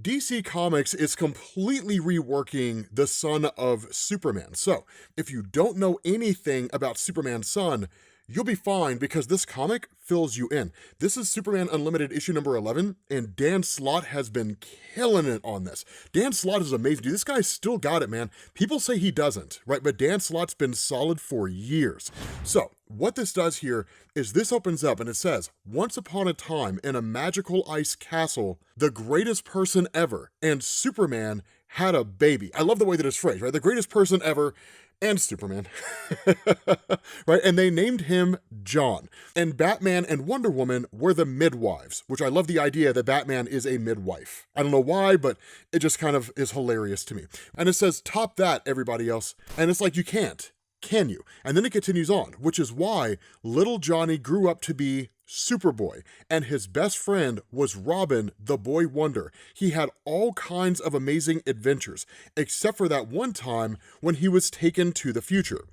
DC Comics is completely reworking the son of Superman. So, if you don't know anything about Superman's son, you'll be fine because this comic fills you in. This is Superman Unlimited issue number 11, and Dan Slott has been killing it on this. Dan Slott is amazing. Dude, this guy's still got it, man. People say he doesn't, right? But Dan Slott's been solid for years. So, what this does here is this opens up and it says, once upon a time in a magical ice castle, the greatest person ever and Superman had a baby. I love the way that it's phrased, right? The greatest person ever and Superman, right? And they named him Jon. And Batman and Wonder Woman were the midwives, which I love the idea that Batman is a midwife. I don't know why, but it just kind of is hilarious to me. And it says, top that, everybody else. And it's like, you can't. Can you? And then it continues on, which is why little Johnny grew up to be Superboy, and his best friend was Robin, the boy wonder. He had all kinds of amazing adventures, except for that one time when he was taken to the future.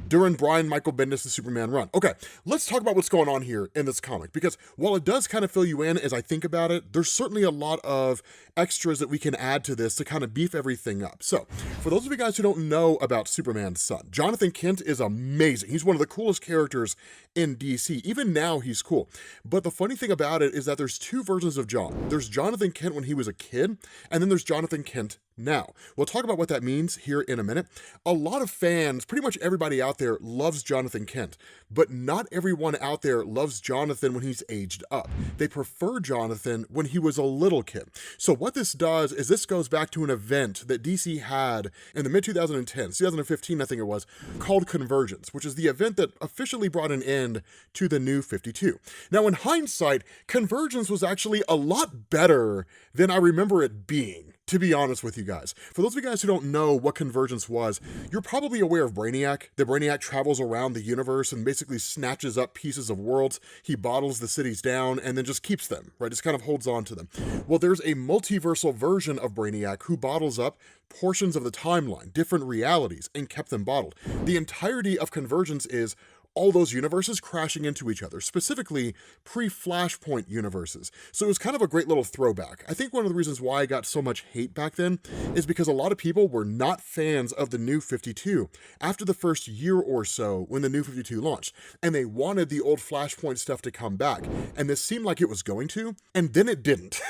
During Brian Michael Bendis' Superman run. Okay, let's talk about what's going on here in this comic, because while it does kind of fill you in as I think about it, there's certainly a lot of extras that we can add to this to kind of beef everything up. So, for those of you guys who don't know about Superman's son, Jonathan Kent is amazing. He's one of the coolest characters in DC. Even now, he's cool. But the funny thing about it is that there's two versions of Jon. There's Jonathan Kent when he was a kid, and then there's Jonathan Kent now. We'll talk about what that means here in a minute. A lot of fans, pretty much everybody out there loves Jonathan Kent, but not everyone out there loves Jonathan when he's aged up. They prefer Jonathan when he was a little kid. So what this does is this goes back to an event that DC had in the mid-2010s, 2015 I think it was, called Convergence, which is the event that officially brought an end to the New 52. Now in hindsight, Convergence was actually a lot better than I remember it being, to be honest with you guys. For those of you guys who don't know what Convergence was, you're probably aware of Brainiac. The Brainiac travels around the universe and basically snatches up pieces of worlds. He bottles the cities down and then just keeps them, right? Just kind of holds on to them. Well, there's a multiversal version of Brainiac who bottles up portions of the timeline, different realities, and kept them bottled. The entirety of Convergence is all those universes crashing into each other, specifically pre-Flashpoint universes. So it was kind of a great little throwback. I think one of the reasons why I got so much hate back then is because a lot of people were not fans of the New 52 after the first year or so when the New 52 launched, and they wanted the old Flashpoint stuff to come back, and this seemed like it was going to, and then it didn't.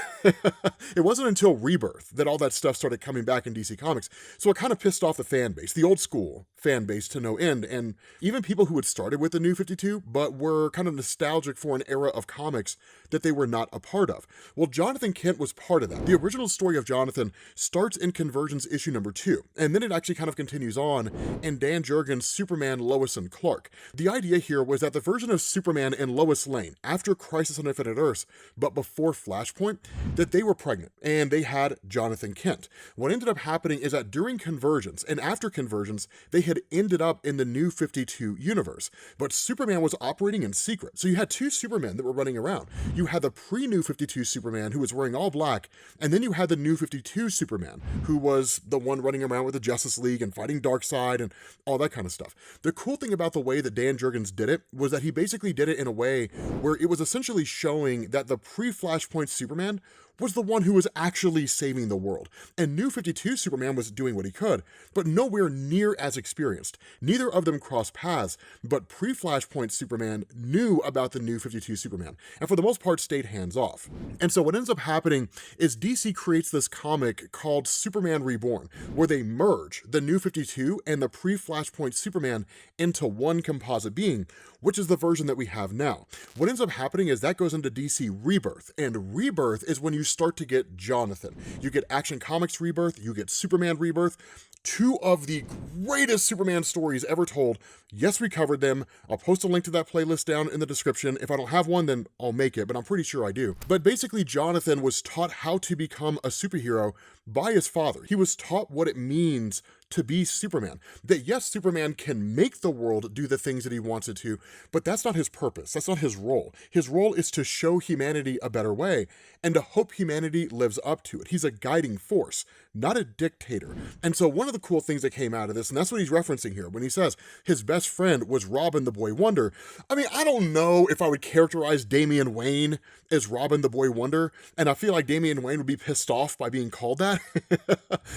It wasn't until Rebirth that all that stuff started coming back in DC Comics, so it kind of pissed off the fan base, the old school fan base to no end, and even people who had started with the New 52, but were kind of nostalgic for an era of comics that they were not a part of. Well, Jonathan Kent was part of that. The original story of Jonathan starts in Convergence issue number 2, and then it actually kind of continues on in Dan Jurgens' Superman, Lois, and Clark. The idea here was that the version of Superman and Lois Lane, after Crisis on Infinite Earths, but before Flashpoint, that they were pregnant, and they had Jonathan Kent. What ended up happening is that during Convergence, and after Convergence, they had ended up in the New 52 universe. But Superman was operating in secret. So you had two Supermen that were running around. You had the pre-New 52 Superman who was wearing all black, and then you had the New 52 Superman who was the one running around with the Justice League and fighting Darkseid and all that kind of stuff. The cool thing about the way that Dan Jurgens did it was that he basically did it in a way where it was essentially showing that the pre-Flashpoint Superman was the one who was actually saving the world. And New 52 Superman was doing what he could, but nowhere near as experienced. Neither of them crossed paths, but pre-Flashpoint Superman knew about the New 52 Superman, and for the most part stayed hands-off. And so what ends up happening is DC creates this comic called Superman Reborn, where they merge the New 52 and the pre-Flashpoint Superman into one composite being, which is the version that we have now. What ends up happening is that goes into DC Rebirth, and Rebirth is when you start to get Jonathan. You get Action Comics Rebirth, you get Superman Rebirth, two of the greatest Superman stories ever told. Yes, we covered them. I'll post a link to that playlist down in the description. If I don't have one, then I'll make it, but I'm pretty sure I do. But basically, Jonathan was taught how to become a superhero by his father. He was taught what it means to be Superman. That yes, Superman can make the world do the things that he wants it to, but that's not his purpose. That's not his role. His role is to show humanity a better way and to hope humanity lives up to it. He's a guiding force, not a dictator. And so one of the cool things that came out of this, and that's what he's referencing here, when he says his best friend was Robin the Boy Wonder. I mean, I don't know if I would characterize Damian Wayne as Robin the Boy Wonder, and I feel like Damian Wayne would be pissed off by being called that.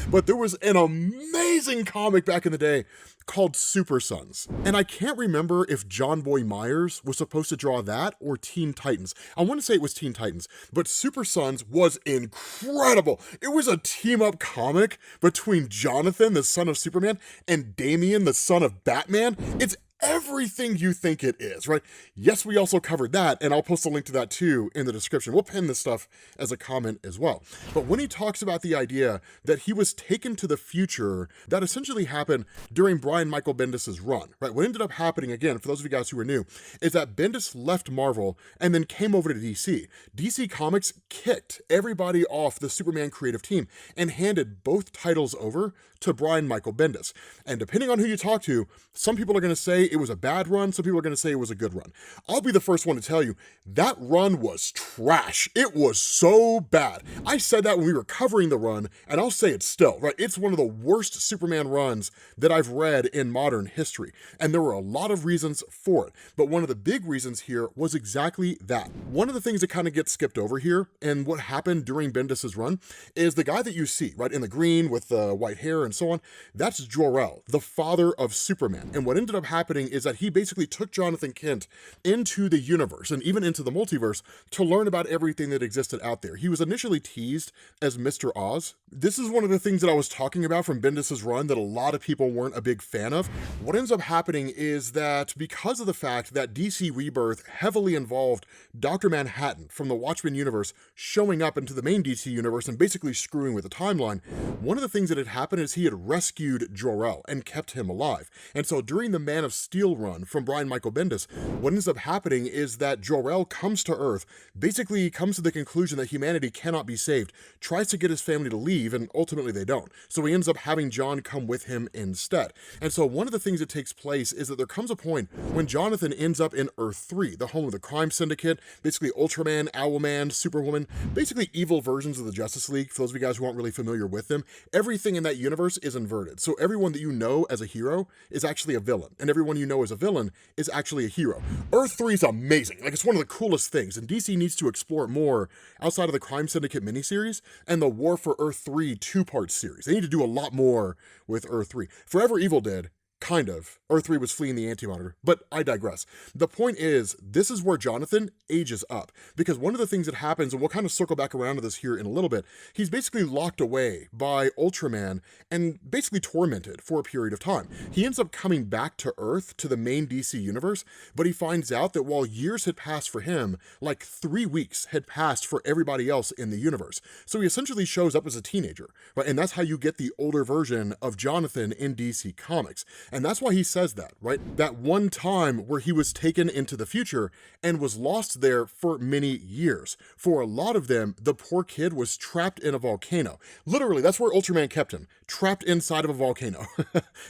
But there was an amazing comic back in the day called Super Sons. And I can't remember if John Boy Myers was supposed to draw that or Teen Titans. I want to say it was Teen Titans, but Super Sons was incredible. It was a team-up comic between Jonathan, the son of Superman, and Damian, the son of Batman. It's everything you think it is, right? Yes, we also covered that, and I'll post a link to that too in the description. We'll pin this stuff as a comment as well. But when he talks about the idea that he was taken to the future, that essentially happened during Brian Michael Bendis' run, right? What ended up happening, again, for those of you guys who are new, is that Bendis left Marvel and then came over to DC. DC Comics kicked everybody off the Superman creative team and handed both titles over to Brian Michael Bendis. And depending on who you talk to, some people are going to say it was a bad run, some people are going to say it was a good run. I'll be the first one to tell you, that run was trash. It was so bad. I said that when we were covering the run, and I'll say it still, right? It's one of the worst Superman runs that I've read in modern history, and there were a lot of reasons for it. But one of the big reasons here was exactly that. One of the things that kind of gets skipped over here, and what happened during Bendis' run, is the guy that you see, right, in the green with the white hair and so on, that's Jor-El, the father of Superman. And what ended up happening is that he basically took Jonathan Kent into the universe and even into the multiverse to learn about everything that existed out there. He was initially teased as Mr. Oz. This is one of the things that I was talking about from Bendis' run that a lot of people weren't a big fan of. What ends up happening is that because of the fact that DC Rebirth heavily involved Dr. Manhattan from the Watchmen universe showing up into the main DC universe and basically screwing with the timeline, one of the things that had happened is he had rescued Jor-El and kept him alive. And so during the Man of Steel run from Brian Michael Bendis, what ends up happening is that Jor-El comes to Earth, basically comes to the conclusion that humanity cannot be saved, tries to get his family to leave, and ultimately they don't. So he ends up having Jon come with him instead. And so one of the things that takes place is that there comes a point when Jonathan ends up in Earth 3, the home of the crime syndicate, basically Ultraman, Owlman, Superwoman, basically evil versions of the Justice League. For those of you guys who aren't really familiar with them, everything in that universe is inverted. So everyone that you know as a hero is actually a villain, and everyone you know as a villain is actually a hero. Earth 3 is amazing. Like, it's one of the coolest things, and DC needs to explore it more outside of the Crime Syndicate miniseries and the War for Earth 3 two-part series. They need to do a lot more with Earth 3. Forever Evil did, kind of. Earth 3 was fleeing the Anti-Monitor, but I digress. The point is, this is where Jonathan ages up, because one of the things that happens, and we'll kind of circle back around to this here in a little bit, he's basically locked away by Ultraman and basically tormented for a period of time. He ends up coming back to Earth, to the main DC universe, but he finds out that while years had passed for him, like 3 weeks had passed for everybody else in the universe. So he essentially shows up as a teenager, right? And that's how you get the older version of Jonathan in DC Comics. And that's why he says that, right? That one time where he was taken into the future and was lost there for many years. For a lot of them, the poor kid was trapped in a volcano. Literally, that's where Ultraman kept him, trapped inside of a volcano.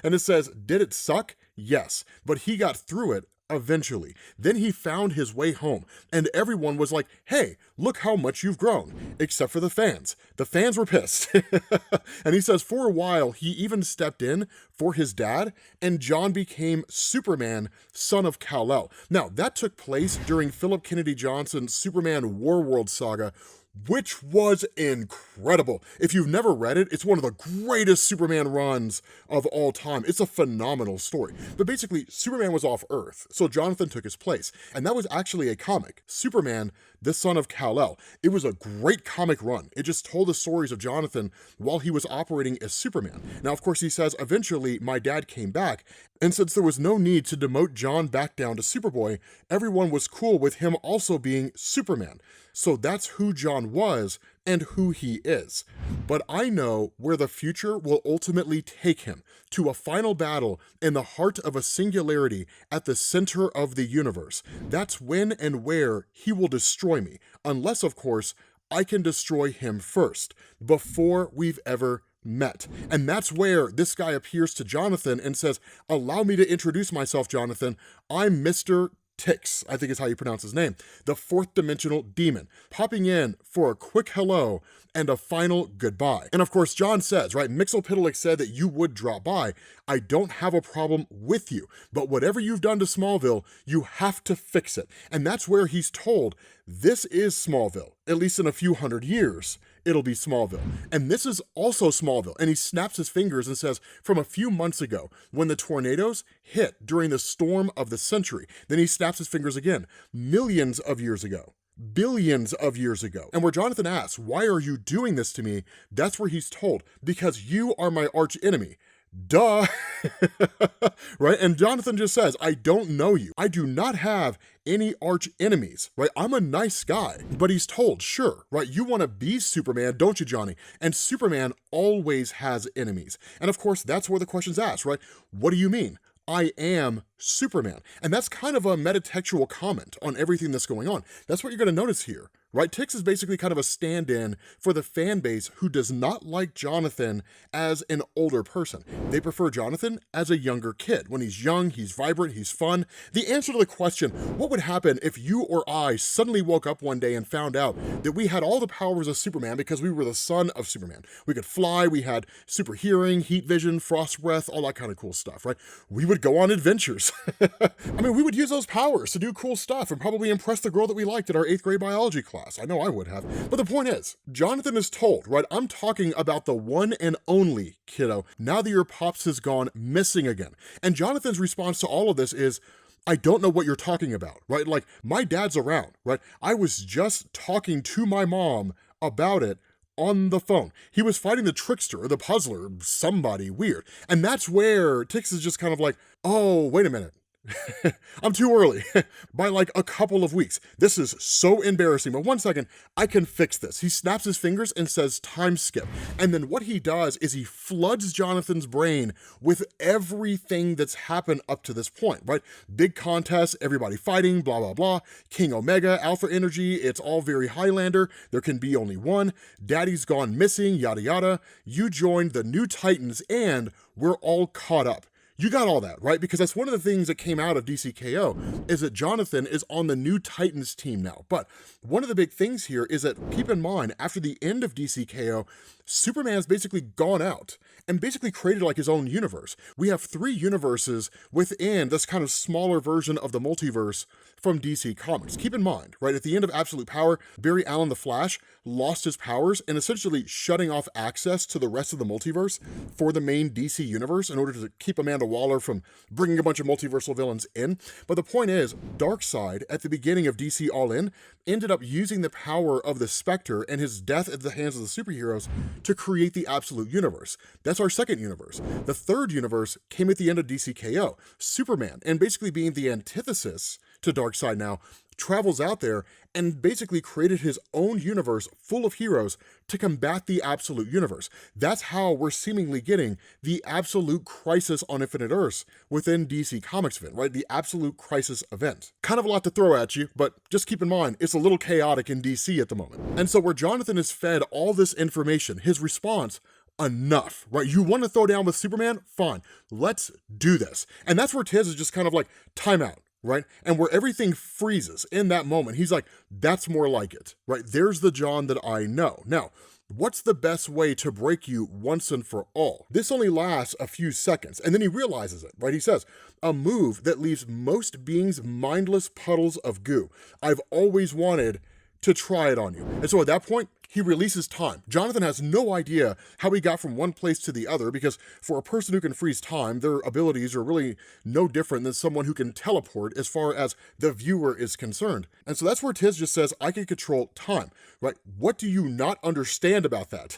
And it says, did it suck? Yes, but he got through it eventually. Then he found his way home, and everyone was like, hey, look how much you've grown, except for the fans. The fans were pissed. And he says for a while, he even stepped in for his dad, and Jon became Superman, son of Kal-El. Now, that took place during Philip Kennedy Johnson's Superman Warworld saga, which was incredible. If you've never read it, it's one of the greatest Superman runs of all time. It's a phenomenal story. But basically, Superman was off Earth, so Jonathan took his place. And that was actually a comic, Superman, the son of Kal-El. It was a great comic run. It just told the stories of Jonathan while he was operating as Superman. Now, of course, he says, eventually, my dad came back, and since there was no need to demote Jon back down to Superboy, everyone was cool with him also being Superman. So that's who Jon was and who he is. But I know where the future will ultimately take him, to a final battle in the heart of a singularity at the center of the universe. That's when and where he will destroy me, unless, of course, I can destroy him first, before we've ever met. And that's where this guy appears to Jonathan and says, allow me to introduce myself, Jonathan. I'm Mr. Tix, I think is how you pronounce his name, the fourth dimensional demon, popping in for a quick hello and a final goodbye. And of course, Jon says, right, Mixolydic said that you would drop by. I don't have a problem with you, but whatever you've done to Smallville, you have to fix it. And that's where he's told, this is Smallville, at least in a few hundred years. It'll be Smallville. And this is also Smallville. And he snaps his fingers and says, from a few months ago, when the tornadoes hit during the storm of the century, then he snaps his fingers again, millions of years ago, billions of years ago. And where Jonathan asks, why are you doing this to me? That's where he's told, because you are my arch enemy. Duh. Right? And Jonathan just says, I don't know you. I do not have any arch enemies, right? I'm a nice guy. But he's told, sure, right? You want to be Superman, don't you, Johnny? And Superman always has enemies. And of course, that's where the question's asked, right? What do you mean? I am Superman. And that's kind of a metatextual comment on everything that's going on. That's what you're going to notice here, right? Tix is basically kind of a stand-in for the fan base who does not like Jonathan as an older person. They prefer Jonathan as a younger kid. When he's young, he's vibrant, he's fun. The answer to the question, what would happen if you or I suddenly woke up one day and found out that we had all the powers of Superman because we were the son of Superman? We could fly, we had super hearing, heat vision, frost breath, all that kind of cool stuff, right? We would go on adventures. I mean, we would use those powers to do cool stuff and probably impress the girl that we liked in our 8th grade biology class. I know I would have. But the point is, Jonathan is told, right, I'm talking about the one and only, kiddo, now that your pops has gone missing again. And Jonathan's response to all of this is, I don't know what you're talking about, right? Like, my dad's around, right? I was just talking to my mom about it on the phone. He was fighting the trickster or the puzzler, somebody weird. And that's where Tix is just kind of like, oh, wait a minute. I'm too early by like a couple of weeks. This is so embarrassing, but one second, I can fix this. He snaps his fingers and says time skip. And then what he does is he floods Jonathan's brain with everything that's happened up to this point, right? Big contest, everybody fighting, blah, blah, blah. King Omega, Alpha Energy, it's all very Highlander. There can be only one. Daddy's gone missing, yada, yada. You joined the New Titans and we're all caught up. You got all that, right? Because that's one of the things that came out of DCKO is that Jonathan is on the New Titans team now. But one of the big things here is that, keep in mind, after the end of DCKO, Superman's basically gone out and basically created like his own universe. We have 3 universes within this kind of smaller version of the multiverse from DC Comics. Keep in mind, right, at the end of Absolute Power, Barry Allen the Flash lost his powers and essentially shutting off access to the rest of the multiverse for the main DC universe in order to keep Amanda Waller from bringing a bunch of multiversal villains in. But the point is, Darkseid at the beginning of DC All In ended up using the power of the Spectre and his death at the hands of the superheroes to create the Absolute Universe. That's our second universe. The third universe came at the end of DCKO. Superman, and basically being the antithesis to Darkseid now, travels out there and basically created his own universe full of heroes to combat the Absolute Universe. That's how we're seemingly getting the Absolute Crisis on Infinite Earths within DC Comics event, right? The Absolute Crisis event. Kind of a lot to throw at you, but just keep in mind, it's a little chaotic in DC at the moment. And so where Jonathan is fed all this information, his response, enough, right? You want to throw down with Superman? Fine, let's do this. And that's where Tiz is just kind of like, time out. Right? And where everything freezes in that moment, he's like, that's more like it, right? There's the Jon that I know. Now, what's the best way to break you once and for all? This only lasts a few seconds, and then he realizes it, right? He says, a move that leaves most beings mindless puddles of goo. I've always wanted to try it on you. And so at that point, he releases time. Jonathan has no idea how he got from one place to the other because for a person who can freeze time, their abilities are really no different than someone who can teleport as far as the viewer is concerned. And so that's where Tiz just says, I can control time, right? What do you not understand about that?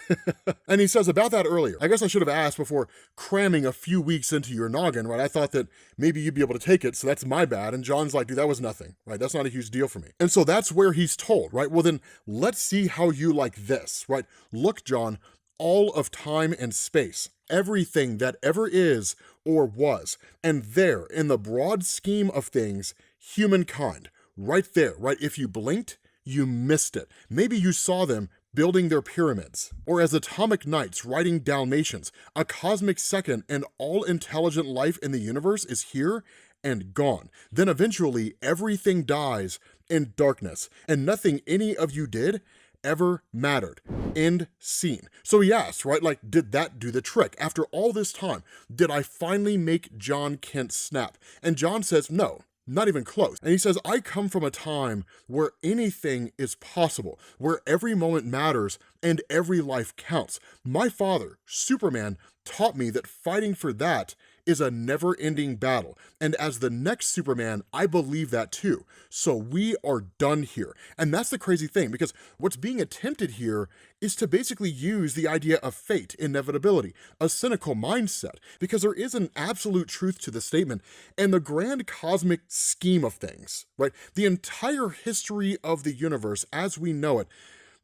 And he says about that earlier, I guess I should have asked before cramming a few weeks into your noggin, right? I thought that maybe you'd be able to take it, so that's my bad. And Jon's like, dude, that was nothing, right? That's not a huge deal for me. And so that's where he's told, right? Well, then let's see how you like this, right? Look, Jon, all of time and space, everything that ever is or was, and there, in the broad scheme of things, humankind, right there, right? If you blinked, you missed it. Maybe you saw them building their pyramids, or as atomic knights riding Dalmatians, a cosmic second and all intelligent life in the universe is here and gone. Then eventually everything dies in darkness, and nothing any of you did ever mattered. End scene. So he asks, right, like, did that do the trick? After all this time, did I finally make Jon Kent snap? And Jon says, no, not even close. And he says, I come from a time where anything is possible, where every moment matters and every life counts. My father, Superman, taught me that fighting for that is a never-ending battle. And as the next Superman, I believe that too. So we are done here. And that's the crazy thing, because what's being attempted here is to basically use the idea of fate, inevitability, a cynical mindset, because there is an absolute truth to the statement and the grand cosmic scheme of things, right? The entire history of the universe as we know it,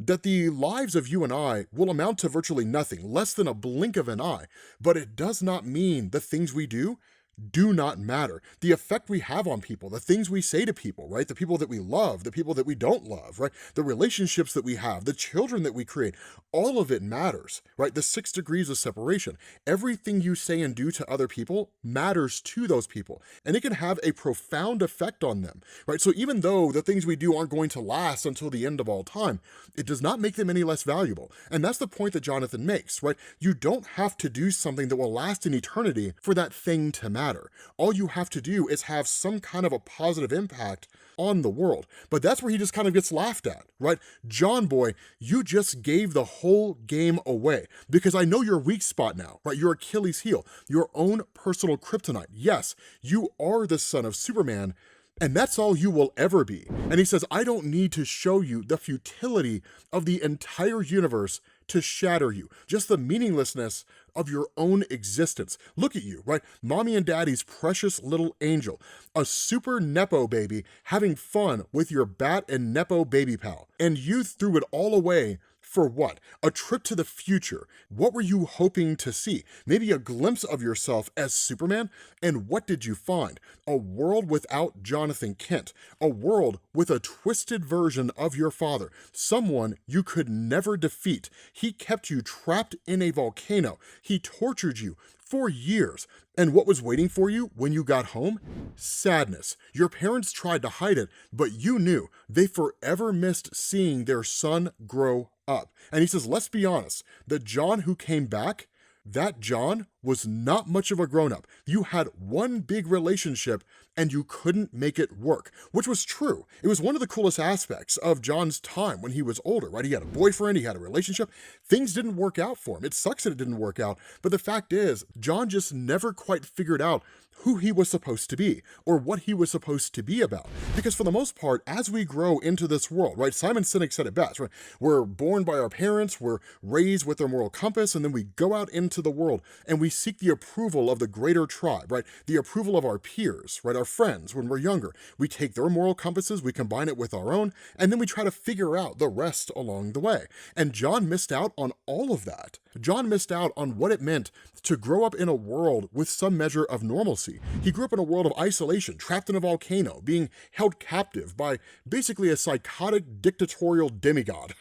that the lives of you and I will amount to virtually nothing, less than a blink of an eye, but it does not mean the things we do not matter. The effect we have on people, the things we say to people, right? The people that we love, the people that we don't love, right? The relationships that we have, the children that we create, all of it matters, right? The 6 degrees of separation. Everything you say and do to other people matters to those people, and it can have a profound effect on them, right? So even though the things we do aren't going to last until the end of all time, it does not make them any less valuable. And that's the point that Jonathan makes, right? You don't have to do something that will last in eternity for that thing to matter. All you have to do is have some kind of a positive impact on the world. But that's where he just kind of gets laughed at, right? John boy, you just gave the whole game away, because I know your weak spot now, right? Your Achilles heel, your own personal kryptonite. Yes, you are the son of Superman, and that's all you will ever be. And he says, I don't need to show you the futility of the entire universe to shatter you, just the meaninglessness of your own existence. Look at you, right? Mommy and daddy's precious little angel, a super Nepo baby having fun with your Bat and Nepo baby pal. And you threw it all away for what? A trip to the future. What were you hoping to see? Maybe a glimpse of yourself as Superman? And what did you find? A world without Jonathan Kent. A world with a twisted version of your father. Someone you could never defeat. He kept you trapped in a volcano. He tortured you for years. And what was waiting for you when you got home? Sadness. Your parents tried to hide it, but you knew they forever missed seeing their son grow up. And he says, let's be honest, the Jon who came back, that Jon was not much of a grown-up. You had one big relationship and you couldn't make it work, which was true. It was one of the coolest aspects of Jon's time when he was older, right? He had a boyfriend, he had a relationship. Things didn't work out for him. It sucks that it didn't work out, but the fact is, Jon just never quite figured out who he was supposed to be or what he was supposed to be about. Because for the most part, as we grow into this world, right? Simon Sinek said it best, right? We're born by our parents, we're raised with our moral compass, and then we go out into the world and we seek the approval of the greater tribe, right? The approval of our peers, right? Our friends when we're younger. We take their moral compasses, we combine it with our own, and then we try to figure out the rest along the way. And Jon missed out on all of that. Jon missed out on what it meant to grow up in a world with some measure of normalcy. He grew up in a world of isolation, trapped in a volcano, being held captive by basically a psychotic dictatorial demigod,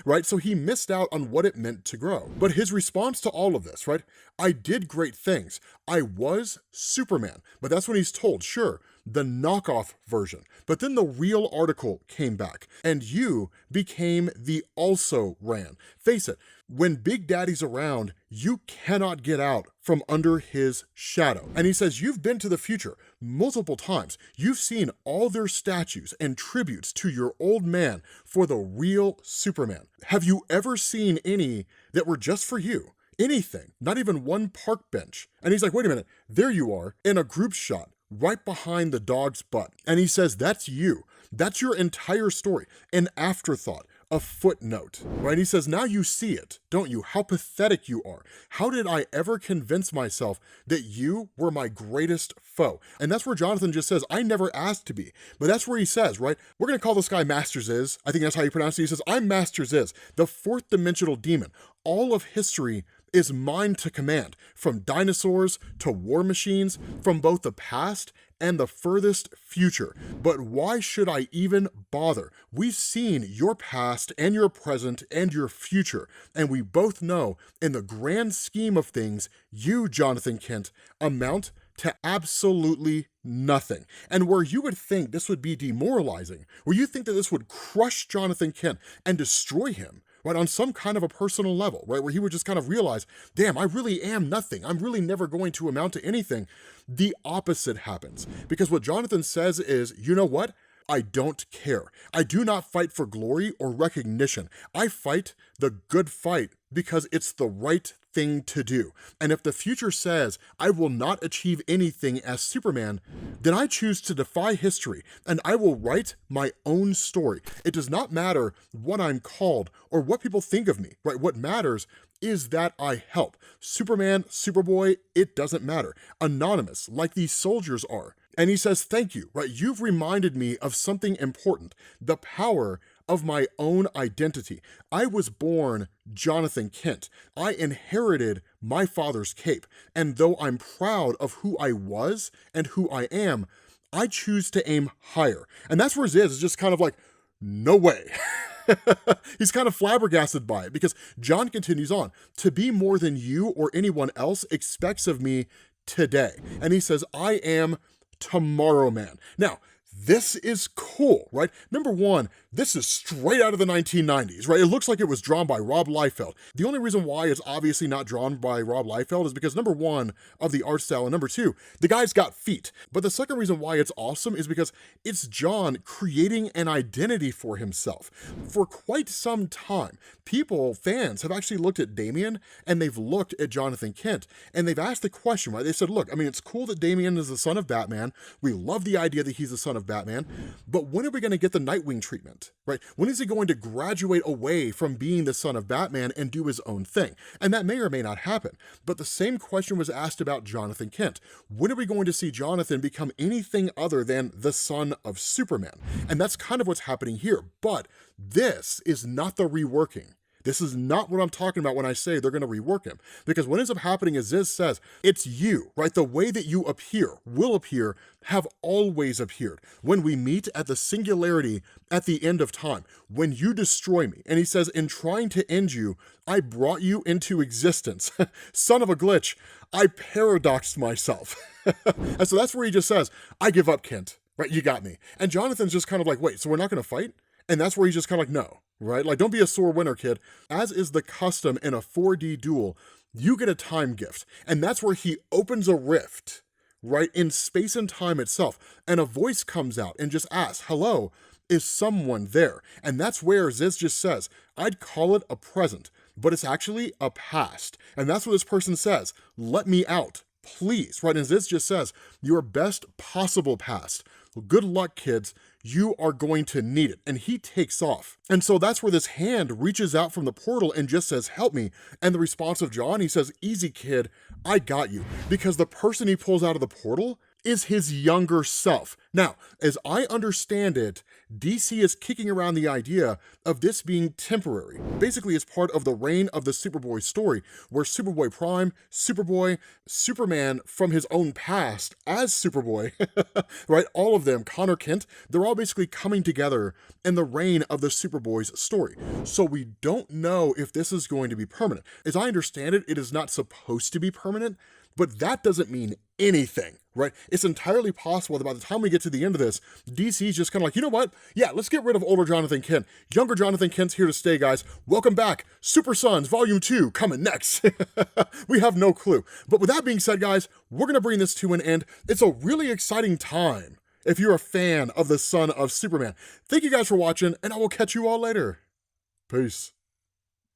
right? So he missed out on what it meant to grow. But his response to all of this, right? I did great things. I was Superman. But that's when he's told, sure, the knockoff version. But then the real article came back, and you became the also ran. Face it, when Big Daddy's around, you cannot get out from under his shadow. And he says, you've been to the future multiple times. You've seen all their statues and tributes to your old man for the real Superman. Have you ever seen any that were just for you? Anything, not even one park bench. And he's like, wait a minute, there you are in a group shot right behind the dog's butt. And he says, that's you. That's your entire story. An afterthought, a footnote, right? He says, now you see it, don't you? How pathetic you are. How did I ever convince myself that you were my greatest foe? And that's where Jonathan just says, I never asked to be. But that's where he says, right? We're going to call this guy Master Ziz. I think that's how you pronounce it. He says, I'm Master Ziz, the fourth dimensional demon. All of history is mine to command, from dinosaurs to war machines, from both the past and the furthest future. But why should I even bother? We've seen your past and your present and your future, and we both know, in the grand scheme of things, you, Jonathan Kent, amount to absolutely nothing. And where you would think this would be demoralizing, where you think that this would crush Jonathan Kent and destroy him, right, on some kind of a personal level, right, where he would just kind of realize, damn, I really am nothing. I'm really never going to amount to anything. The opposite happens. Because what Jonathan says is, you know what? I don't care. I do not fight for glory or recognition. I fight the good fight because it's the right thing to do. And if the future says I will not achieve anything as Superman, then I choose to defy history and I will write my own story. It does not matter what I'm called or what people think of me, right? What matters is that I help. Superman, Superboy, it doesn't matter. Anonymous, like these soldiers are. And he says, thank you, right? You've reminded me of something important, the power of my own identity. I was born Jonathan Kent. I inherited my father's cape. And though I'm proud of who I was and who I am, I choose to aim higher. And that's where Ziz is just kind of like, no way. He's kind of flabbergasted by it because Jon continues on, to be more than you or anyone else expects of me today. And he says, I am Tomorrow Man. Now, this is cool, right? Number one, this is straight out of the 1990s, right? It looks like it was drawn by Rob Liefeld. The only reason why it's obviously not drawn by Rob Liefeld is because number one, of the art style, and number two, the guy's got feet. But the second reason why it's awesome is because it's Jon creating an identity for himself. For quite some time, fans have actually looked at Damian and they've looked at Jonathan Kent and they've asked the question, right? They said, look, I mean, it's cool that Damian is the son of Batman. We love the idea that he's the son of Batman, but when are we going to get the Nightwing treatment, right? When is he going to graduate away from being the son of Batman and do his own thing? And that may or may not happen, but the same question was asked about Jonathan Kent. When are we going to see Jonathan become anything other than the son of Superman? And that's kind of what's happening here, but this is not the reworking. This is not what I'm talking about when I say they're going to rework him. Because what ends up happening is Ziz says, it's you, right? The way that you appear, will appear, have always appeared. When we meet at the singularity at the end of time, when you destroy me. And he says, in trying to end you, I brought you into existence. Son of a glitch, I paradoxed myself. And so that's where he just says, I give up, Kent, right? You got me. And Jonathan's just kind of like, wait, so we're not going to fight? And that's where he's just kind of like, no, right? Like, don't be a sore winner, kid. As is the custom in a 4D duel, you get a time gift. And that's where he opens a rift, right, in space and time itself. And a voice comes out and just asks, hello, is someone there? And that's where Ziz just says, I'd call it a present, but it's actually a past. And that's what this person says, let me out, please, right? And Ziz just says, your best possible past. Well, good luck, kids. You are going to need it. And he takes off. And so that's where this hand reaches out from the portal and just says, help me. And the response of Jon, he says, easy, kid, I got you. Because the person he pulls out of the portal is his younger self. Now, as I understand it, DC is kicking around the idea of this being temporary. Basically, it's part of the reign of the Superboy story, where Superboy Prime, Superboy, Superman from his own past as Superboy, right? All of them, Connor Kent, they're all basically coming together in the reign of the Superboy's story. So we don't know if this is going to be permanent. As I understand it, it is not supposed to be permanent, but that doesn't mean anything, right? It's entirely possible that by the time we get to the end of this, DC's just kind of like, you know what? Yeah, let's get rid of older Jonathan Kent. Younger Jonathan Kent's here to stay, guys. Welcome back. Super Sons Volume 2 coming next. We have no clue. But with that being said, guys, we're going to bring this to an end. It's a really exciting time if you're a fan of the son of Superman. Thank you guys for watching, and I will catch you all later. Peace.